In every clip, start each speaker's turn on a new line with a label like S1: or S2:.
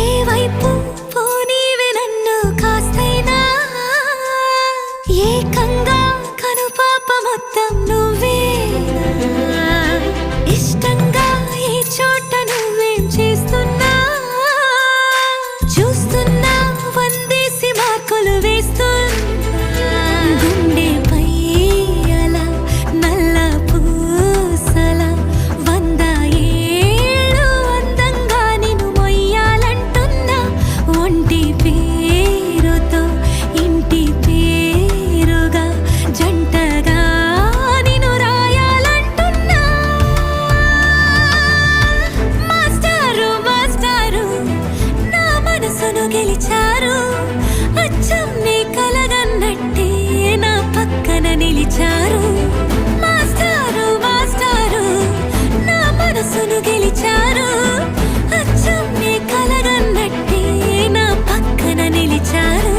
S1: ఏ వైపు పోనీవే నన్ను కాస్తైనా ఏకంగా కనుపాప మొత్తం నువ్వేనా ఇష్టంగా ఈ చోట నువ్వేం చేస్తున్నా చూస్తున్నా వందేసి మార్కులు వేస్తున్నా గుండెపై అలా నల్ల పూసల 100 ఏళ్ళు అందంగా నిన్ను మొయ్యాలంటున్నా ఒంటి పేరుతో ఇంటి పేరుగా జంటగా నిన్ను రాయాలంటున్నా మాస్టారు మాస్టారు నా మనసును గెలిచారు అచ్చం నీ కలగన్నట్టే నా పక్కన నిలిచారు మాస్టారు మాస్టారు నా మనసును గెలిచారు అచ్చం నీ కలగన్నట్టే నా పక్కన నిలిచారు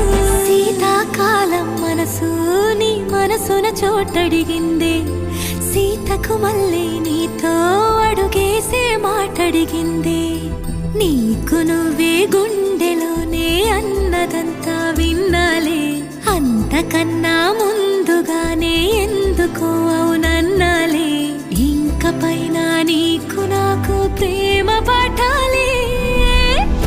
S1: శీతాకాలం మనసు నీ మనసున చోటడిగింది సీతకు మళ్ళీ నీతో అడుగేసే మాటడిగింది నీకు నువ్వే గుండెలోనే అన్నదంతా విన్నాలే అంతకన్నా ముందుగానే ఎందుకో